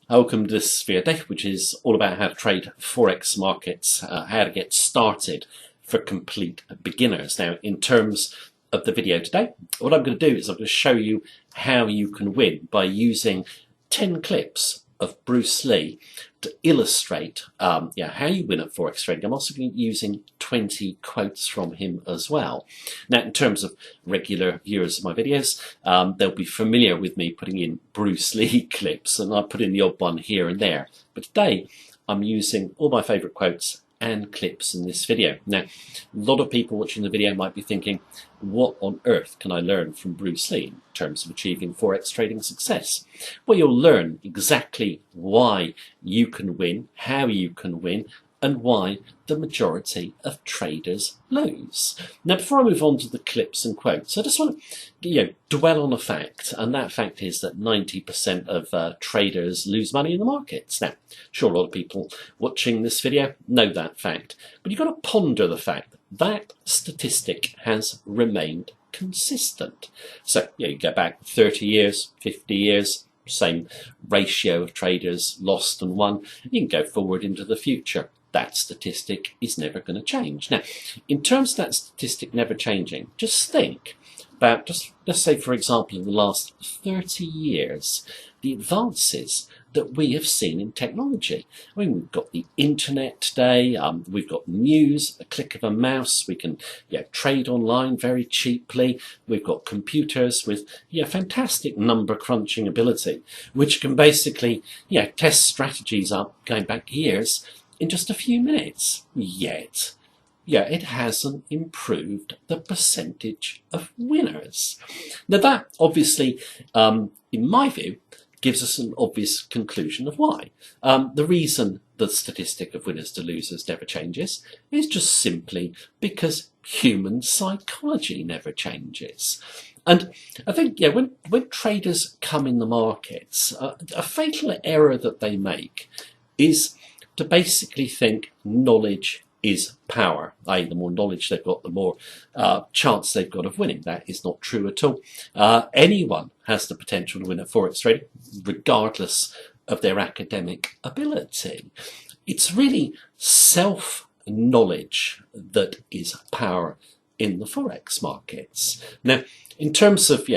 Welcome to this video today, which is all about how to trade Forex markets, how to get started for complete beginners. Now, in terms of the video today, what I'm going to do is I'm going to show you how you can win by using 10 clips of Bruce Lee to illustrate how you win at Forex trading. I'm also going to be using 20 quotes from him as well. Now, in terms of regular viewers of my videos, they'll be familiar with me putting in Bruce Lee clips, and I put in the odd one here and there. But today, I'm using all my favourite quotes and clips in this video. Now, a lot of people watching the video might be thinking, what on earth can I learn from Bruce Lee in terms of achieving Forex trading success? Well, you'll learn exactly why you can win, how you can win, and why the majority of traders lose. Now, before I move on to the clips and quotes, I just want to dwell on a fact, and that fact is that 90% of traders lose money in the markets. Now, sure, a lot of people watching this video know that fact, but you've got to ponder the fact that statistic has remained consistent. So, you go back 30 years, 50 years, same ratio of traders lost and won. You can go forward into the future. That statistic is never going to change. Now, in terms of that statistic never changing, just think about, let's say, for example, in the last 30 years, the advances that we have seen in technology. I mean, we've got the internet today, we've got news, a click of a mouse, we can trade online very cheaply, we've got computers with fantastic number crunching ability, which can basically test strategies up going back years in just a few minutes. Yet, it hasn't improved the percentage of winners. Now that obviously, in my view, gives us an obvious conclusion of why. The reason the statistic of winners to losers never changes is just simply because human psychology never changes. And I think when traders come in the markets, a fatal error that they make is to basically think knowledge is power, i.e. the more knowledge they've got, the more chance they've got of winning. That is not true at all. Anyone has the potential to win at Forex trading, regardless of their academic ability. It's really self-knowledge that is power in the Forex markets. Now, in terms of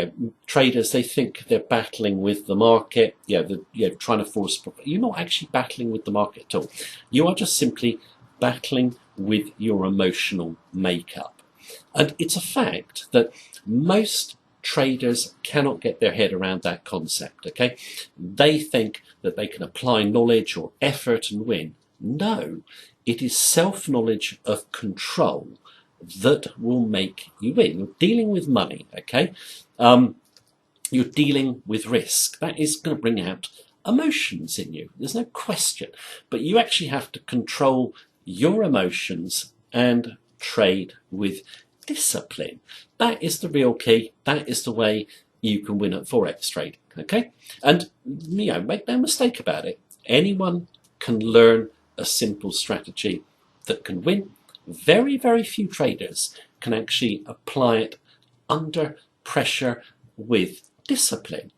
traders, they think they're battling with the market, they're trying to force profit. You're not actually battling with the market at all. You are just simply battling with your emotional makeup. And it's a fact that most traders cannot get their head around that concept, okay? They think that they can apply knowledge or effort and win. No, it is self-knowledge of control that will make you win. You're dealing with money, okay? You're dealing with risk. That is going to bring out emotions in you. There's no question. But you actually have to control your emotions and trade with discipline. That is the real key. That is the way you can win at Forex trading, okay? And, make no mistake about it. Anyone can learn a simple strategy that can win. Very, very few traders can actually apply it under pressure with discipline.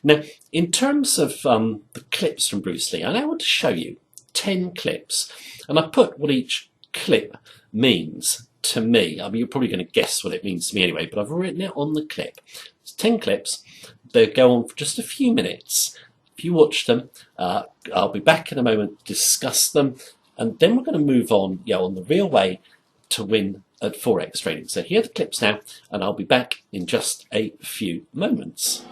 Now, in terms of the clips from Bruce Lee, I now want to show you 10 clips, and I put what each clip means to me. I mean, you're probably going to guess what it means to me anyway, but I've written it on the clip. It's 10 clips. They go on for just a few minutes. If you watch them, I'll be back in a moment to discuss them. And then we're going to move on, on the real way to win at Forex trading. So here are the clips now, and I'll be back in just a few moments.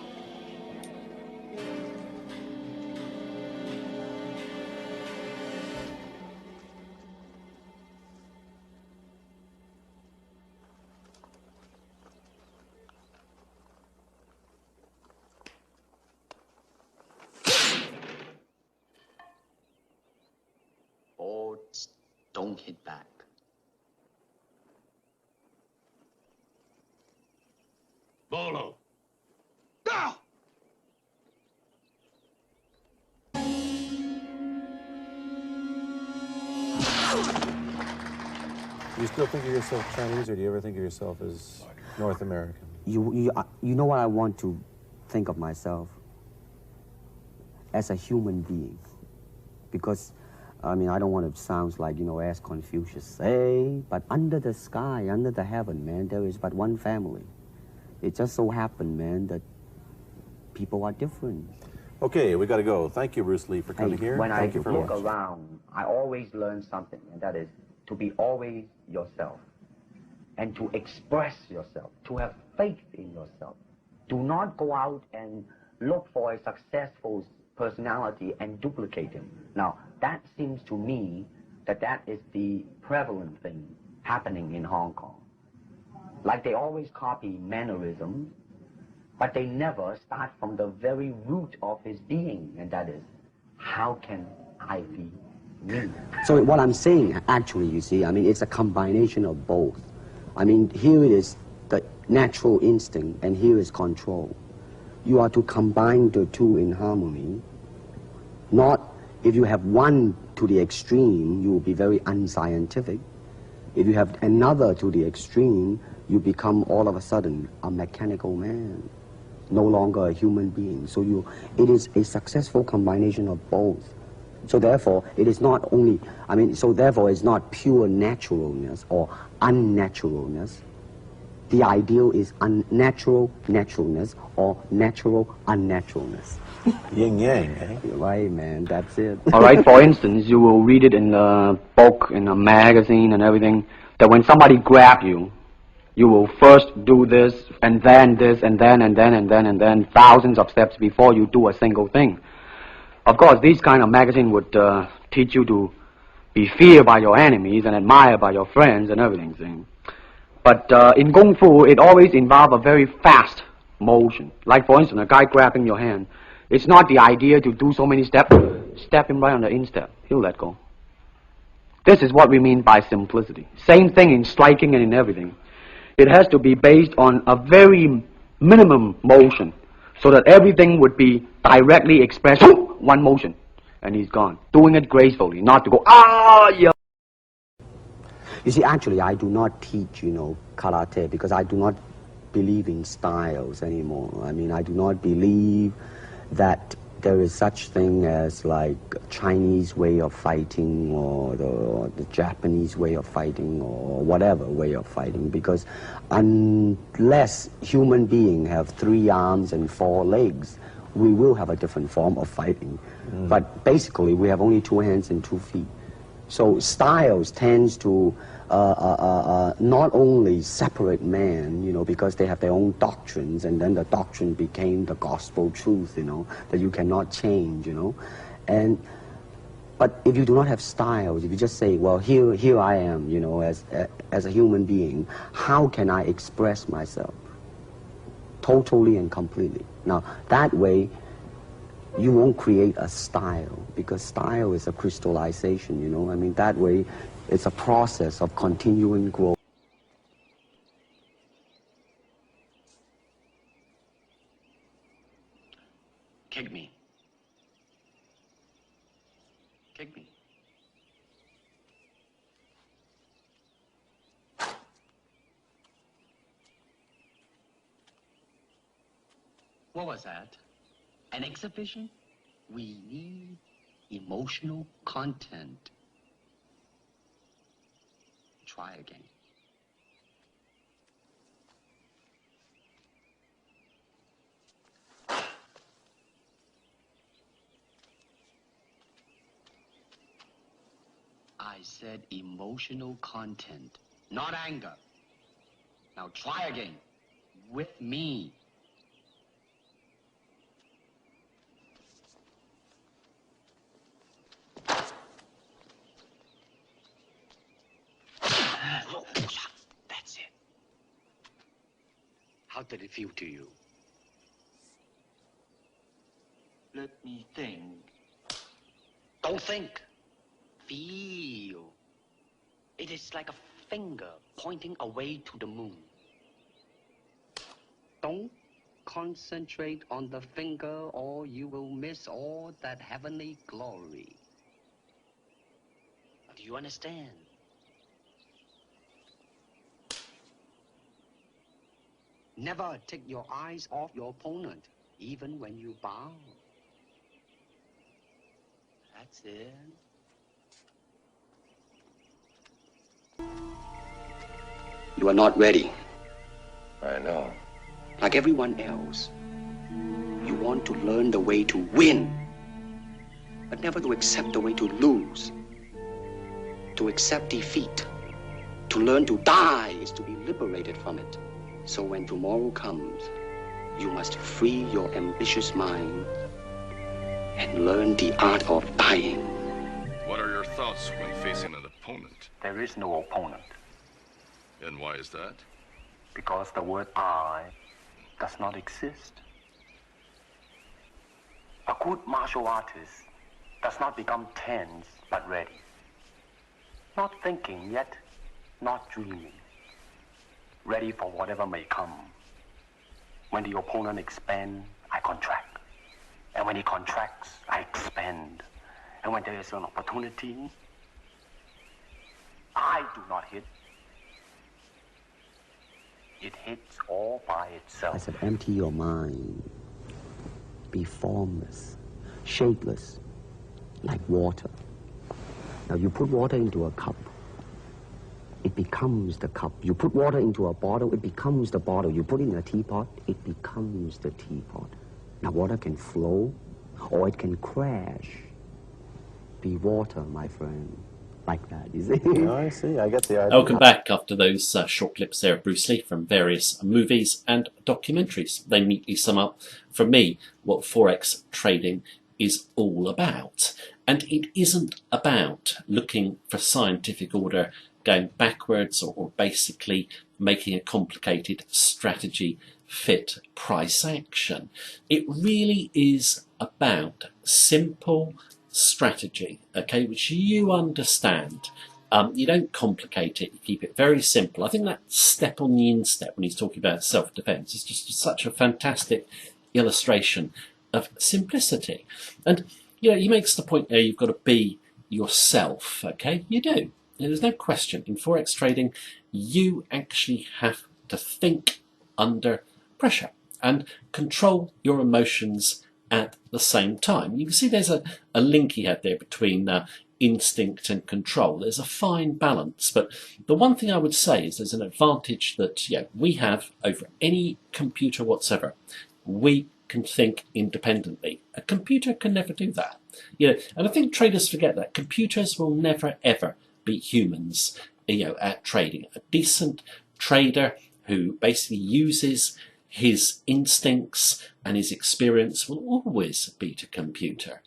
Boards don't hit back. Bolo. Go! Do you still think of yourself Chinese, or do you ever think of yourself as North American? You know what I want to think of myself? as a human being. Because, I mean, I don't want to sound like, as Confucius say, but under the sky, under the heaven, man, there is but one family. It just so happened, man, that people are different. Okay, we got to go. Thank you, Bruce Lee, for coming here. When Thank I you for look watching. around, I always learn something, and that is to be always yourself and to express yourself, to have faith in yourself. Do not go out and look for a successful personality and duplicate him. Now, that seems to me that is the prevalent thing happening in Hong Kong. Like they always copy mannerisms, but they never start from the very root of his being, and that is, how can I be me? So what I'm saying, actually, you see, I mean, it's a combination of both. I mean, here it is the natural instinct, and here is control. You are to combine the two in harmony. Not, if you have one to the extreme, you will be very unscientific. If you have another to the extreme, you become all of a sudden a mechanical man, no longer a human being. So it is a successful combination of both. So therefore, it is not only, so therefore it's not pure naturalness or unnaturalness. The ideal is unnatural naturalness or natural unnaturalness. Yin yang, eh? Right, man, that's it. All right, for instance, you will read it in a book, in a magazine and everything, that when somebody grab you, you will first do this, and then this, and then thousands of steps before you do a single thing. Of course, these kind of magazine would teach you to be feared by your enemies and admired by your friends and everything. See? But in Kung Fu, it always involves a very fast motion. Like, for instance, a guy grabbing your hand. It's not the idea to do so many steps. Step him right on the instep. He'll let go. This is what we mean by simplicity. Same thing in striking and in everything. It has to be based on a very minimum motion so that everything would be directly expressed. One motion, and he's gone. Doing it gracefully, not to go, yeah. You see, actually, I do not teach, karate because I do not believe in styles anymore. I mean, I do not believe that there is such thing as like Chinese way of fighting or the Japanese way of fighting or whatever way of fighting, because unless human beings have 3 arms and 4 legs, we will have a different form of fighting. But basically, we have only 2 hands and 2 feet. So styles tends to not only separate man, because they have their own doctrines, and then the doctrine became the gospel truth, that you cannot change, But if you do not have styles, if you just say, well, here I am, as a human being, how can I express myself totally and completely? Now, that way, you won't create a style, because style is a crystallization, that way it's a process of continuing growth. Kick me. Kick me. What was that? An exhibition? We need emotional content. Try again. I said emotional content, not anger. Now try again. With me. That's it. How did it feel to you? Let me think. Don't think. Feel. It is like a finger pointing away to the moon. Don't concentrate on the finger or you will miss all that heavenly glory. Do you understand? Never take your eyes off your opponent, even when you bow. That's it. You are not ready. I know. Like everyone else, you want to learn the way to win, but never to accept the way to lose. To accept defeat, to learn to die is to be liberated from it. So when tomorrow comes, you must free your ambitious mind and learn the art of dying. What are your thoughts when facing an opponent? There is no opponent, And why is that? because the word I does not exist. A good martial artist does not become tense but ready. Not thinking yet, not dreaming. Ready for whatever may come. When the opponent expands, I contract. And when he contracts, I expand. And when there is an opportunity, I do not hit. It hits all by I itself. said, empty your mind. Be formless, shapeless, like water. Now you put water into a cup, it becomes the cup. You put water into a bottle, it becomes the bottle. You put it in a teapot, it becomes the teapot. Now water can flow or it can crash. Be water, my friend. Like that, you see? No, I see. I get the idea. Welcome back after those short clips there of Bruce Lee from various movies and documentaries. They neatly sum up, for me, what Forex trading is all about. And it isn't about looking for scientific order, going backwards, or basically making a complicated strategy fit price action. It really is about simple strategy, okay, which you understand. You don't complicate it, you keep it very simple. I think that step on the instep when he's talking about self-defense is just such a fantastic illustration of simplicity. And he makes the point there, you've got to be yourself, okay? You do. There's no question. In Forex trading, you actually have to think under pressure and control your emotions at the same time. You can see there's a link he had there between instinct and control. There's a fine balance, but the one thing I would say is there's an advantage that we have over any computer whatsoever. We can think independently. A computer can never do that. And I think traders forget that. Computers will never ever beat humans at trading. A decent trader who basically uses his instincts and his experience will always beat a computer.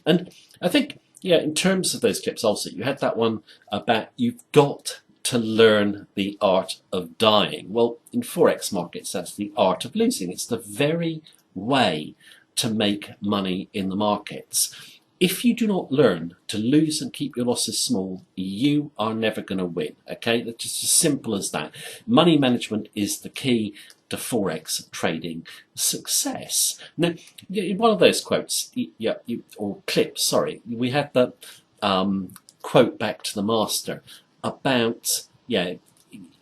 And I think, in terms of those clips also, you had that one about you've got to learn the art of dying. Well, in Forex markets, that's the art of losing. It's the very way to make money in the markets. If you do not learn to lose and keep your losses small, you are never going to win, okay? That's just as simple as that. Money management is the key to Forex trading success. Now, in one of those quotes, or clips, sorry, we had that quote back to the master about,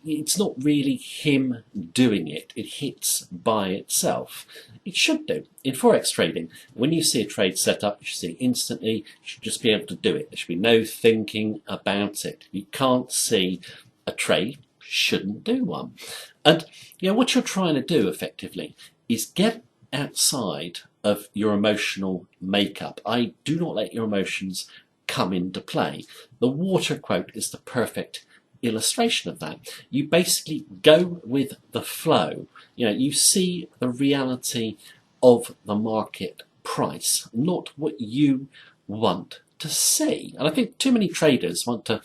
it's not really him doing it. It hits by itself. It should do. In Forex trading, when you see a trade set up, you should see it instantly. You should just be able to do it. There should be no thinking about it. If you can't see a trade, shouldn't do one. And what you're trying to do effectively is get outside of your emotional makeup. Do not let your emotions come into play. The water quote is the perfect illustration of that. You basically go with the flow. You see the reality of the market price, not what you want to see. And I think too many traders want to,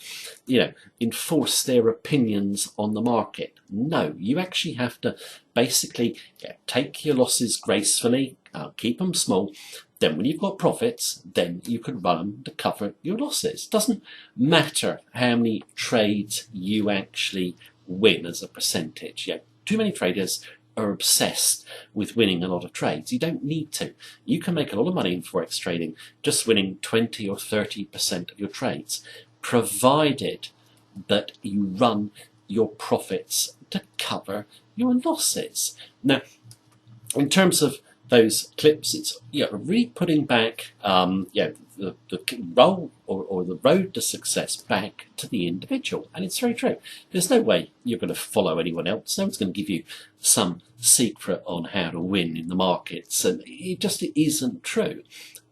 enforce their opinions on the market. No, you actually have to basically take your losses gracefully, keep them small. Then when you've got profits, then you can run them to cover your losses. It doesn't matter how many trades you actually win as a percentage. Too many traders are obsessed with winning a lot of trades. You don't need to. You can make a lot of money in Forex trading just winning 20 or 30% of your trades, provided that you run your profits to cover your losses. Now, in terms of those clips, it's really putting back the role or the road to success back to the individual. And it's very true. There's no way you're going to follow anyone else. No one's going to give you some secret on how to win in the markets, and it just isn't true.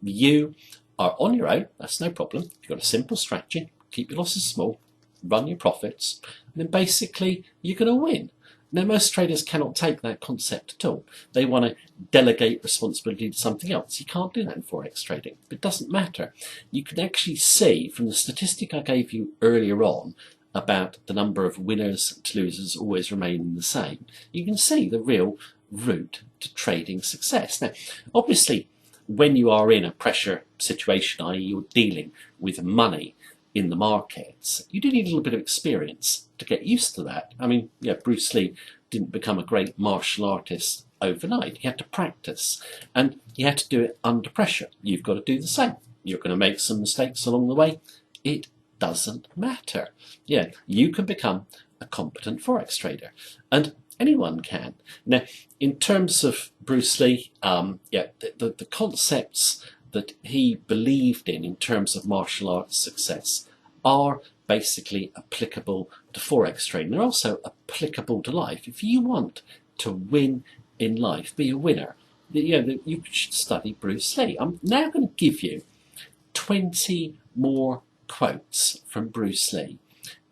You are on your own, that's no problem. You've got a simple strategy, keep your losses small, run your profits, and then basically you're going to win. Now, most traders cannot take that concept at all. They want to delegate responsibility to something else. You can't do that in Forex trading. It doesn't matter. You can actually see from the statistic I gave you earlier on about the number of winners to losers always remaining the same. You can see the real route to trading success. Now, obviously, when you are in a pressure situation, i.e. you're dealing with money in the markets, you do need a little bit of experience to get used to that. I mean, Bruce Lee didn't become a great martial artist overnight. He had to practice, and he had to do it under pressure. You've got to do the same. You're going to make some mistakes along the way. It doesn't matter. You can become a competent Forex trader, and anyone can. Now, in terms of Bruce Lee, the concepts that he believed in terms of martial arts success are basically applicable to Forex trading. They're also applicable to life. If you want to win in life, be a winner, you should study Bruce Lee. I'm now going to give you 20 more quotes from Bruce Lee.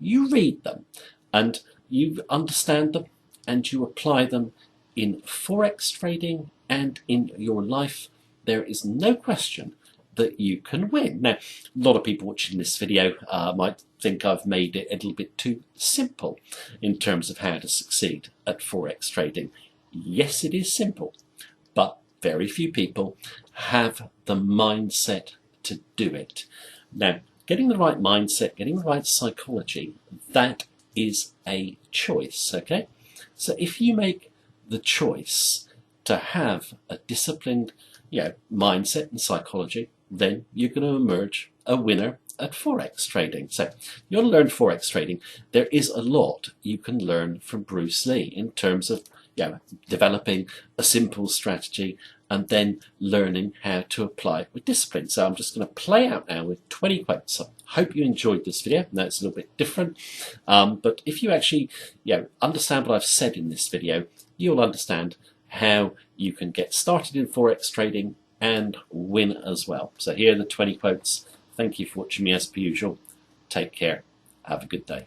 You read them and you understand them and you apply them in Forex trading and in your life. There is no question that you can win. Now, a lot of people watching this video might think I've made it a little bit too simple in terms of how to succeed at Forex trading. Yes, it is simple, but very few people have the mindset to do it. Now, getting the right mindset, getting the right psychology, that is a choice, okay? So if you make the choice to have a disciplined mindset and psychology, then you're going to emerge a winner at Forex trading. So you want to learn Forex trading. There is a lot you can learn from Bruce Lee in terms of developing a simple strategy and then learning how to apply it with discipline. So I'm just going to play out now with 20 quotes. So I hope you enjoyed this video. Now it's a little bit different, but if you actually understand what I've said in this video, you'll understand how you can get started in Forex trading and win as well. So here are the 20 quotes. Thank you for watching me as per usual. Take care. Have a good day.